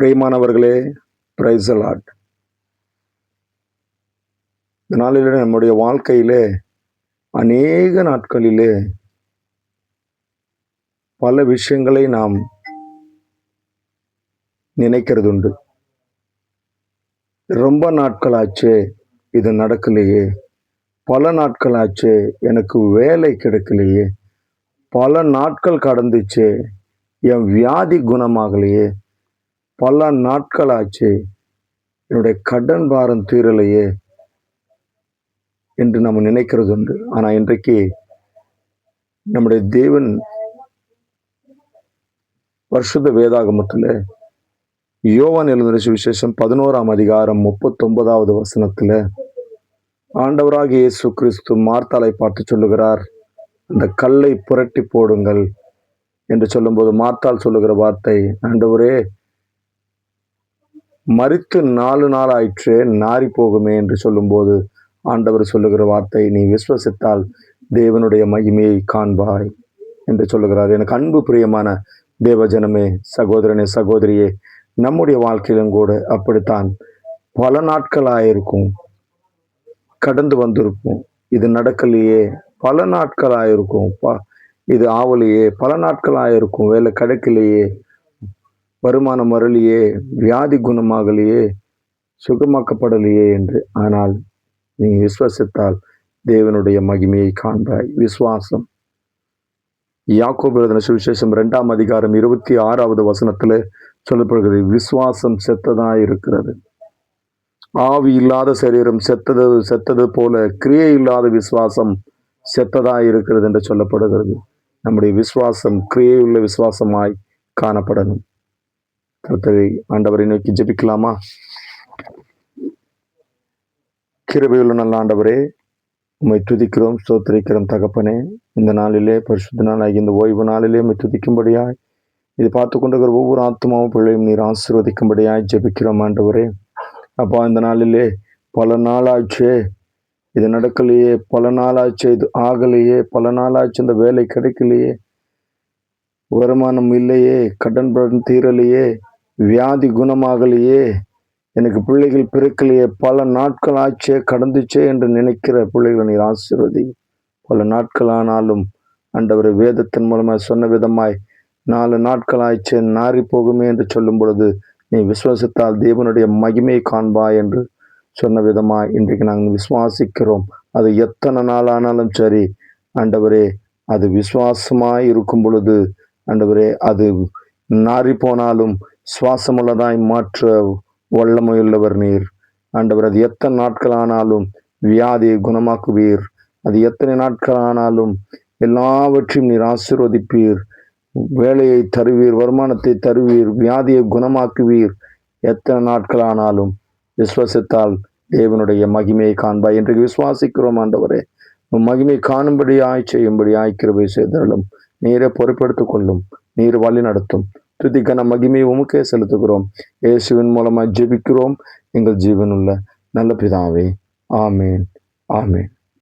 பிரியமானவர்களே, praise the Lord. இந்த நாளிலே நம்முடைய வாழ்க்கையிலே அநேக நாட்களிலே பல விஷயங்களை நாம் நினைக்கிறதுண்டு. ரொம்ப நாட்களாச்சே இது நடக்கலையே, பல நாட்களாச்சே எனக்கு வேலை கிடைக்கலையே, பல நாட்கள் கடந்துச்சே என் வியாதி குணமாகலையே, பல நாட்களாச்சே என்னுடைய கடன் பாரம் தீரலையே என்று நம்ம நினைக்கிறது உண்டு. ஆனால் இன்றைக்கு நம்முடைய தேவன் பரிசுத்த வேதாகமத்தில் யோவான் எழுதின சுவிசேஷம் 11ஆம் அதிகாரம் 39வது வசனத்தில் ஆண்டவராகிய இயேசு கிறிஸ்து மார்த்தாளை பார்த்து சொல்லுகிறார், அந்த கல்லை புரட்டி போடுங்கள் என்று சொல்லும்போது மார்த்தாள் சொல்லுகிற வார்த்தை, ஆண்டவரே மரித்து 4 நாள் ஆயிற்றே, நாரி போகுமே என்று சொல்லும்போது ஆண்டவர் சொல்லுகிற வார்த்தை, நீ விசுவசித்தால் தேவனுடைய மகிமையை காண்பாய் என்று சொல்லுகிறார். எனக்கு அன்பு பிரியமான தேவஜனமே, சகோதரனே, சகோதரியே, நம்முடைய வாழ்க்கையிலும் கூட அப்படித்தான் பல நாட்களாயிருக்கும், கடந்து வந்திருக்கும். இது நடக்கலையே, பல நாட்களாயிருக்கும். இது ஆவலையே, பல நாட்களாயிருக்கும். வேலை கிடைக்கலையே, வருமானம் வரலையே, வியாதி குணமாகலையே, சுகமாக்கப்படலையே என்று. ஆனால் நீ விசுவாசித்தால் தேவனுடைய மகிமையை காண்பாய். விசுவாசம். யாக்கோபு எழுதின சுவிசேஷம் 2ஆம் அதிகாரம் 26வது வசனத்தில் சொல்லப்படுகிறது, விசுவாசம் செத்ததாய் இருக்கிறது. ஆவி இல்லாத சரீரம் செத்தது போல கிரியை இல்லாத விசுவாசம் செத்ததாய் இருக்கிறது என்று சொல்லப்படுகிறது. நம்முடைய விசுவாசம் கிரியையுள்ள விசுவாசமாய் காணப்படணும். கர்த்தரை ஆண்டவரை நோக்கி ஜெபிக்கலாமா? கிருபையுள்ள நல்ல ஆண்டவரே, உம்மை துதிக்கிறோம், ஸ்தோத்திரிக்கிறோம் தகப்பனே. இந்த நாளிலே, பரிசுத்த நாளாகி இந்த ஓய்வு நாளிலே உம்மை துதிக்கும்படியாய், இது பார்த்து கொண்டிருக்கிற ஒவ்வொரு ஆத்மாவும் பிள்ளையும் நீர் ஆசீர்வதிக்கும்படியாய் ஜெபிக்கிறோம் ஆண்டவரே. அப்பா, இந்த நாளிலே பல நாளாச்சே இது நடக்கலையே, பல நாளாச்சு இது ஆகலையே, பல நாளாச்சு இந்த வேலை கிடைக்கலையே, வருமானம் இல்லையே, கடன் தீரலையே, வியாதி குணமாகலையே, எனக்கு பிள்ளைகள் பிறக்கலையே, பல நாட்கள் ஆச்சே கடந்துச்சே என்று நினைக்கிற பிள்ளைகளை நீர் ஆசீர்வதி. பல நாட்கள் ஆனாலும் ஆண்டவரை வேதத்தின் மூலமாய் சொன்ன விதமாய் 4 நாட்கள் ஆயிச்சே, நாரி போகுமே என்று சொல்லும் பொழுது நீ விசுவாசித்தால் தேவனுடைய மகிமையை காண்பாய் என்று சொன்ன விதமாய் இன்றைக்கு நாங்கள் விசுவாசிக்கிறோம். அது எத்தனை நாள் ஆனாலும் சரி ஆண்டவரே, அது விசுவாசமாய் இருக்கும் பொழுது ஆண்டவரே, அது நாரி போனாலும் சுவாசமுள்ளதாய் மாற்ற வல்லமையுள்ளவர் நீர் ஆண்டவர். அது எத்தனை நாட்கள் ஆனாலும் வியாதியை குணமாக்குவீர். அது எத்தனை நாட்கள் ஆனாலும் எல்லாவற்றையும் நீர் ஆசீர்வதிப்பீர். வேலையை தருவீர், வருமானத்தை தருவீர், வியாதியை குணமாக்குவீர். எத்தனை நாட்கள் ஆனாலும் விசுவாசித்தால் தேவனுடைய மகிமையை காண்பாய். இன்றைக்கு விசுவாசிக்கிறோம் ஆண்டவரே, மகிமை காணும்படியாய் செய்யும்படியாய் கிருபை செய்தாலும் நீரை பொறுப்பெடுத்துக் கொள்ளும், நீர் வழி நடத்தும். துதிக்கான மகிமையை உமக்கே செலுத்துகிறோம். இயேசுவின் மூலமாய் ஜெபிக்கிறோம் எங்கள் ஜீவனுள்ள நல்ல பிதாவே. ஆமேன், ஆமேன்.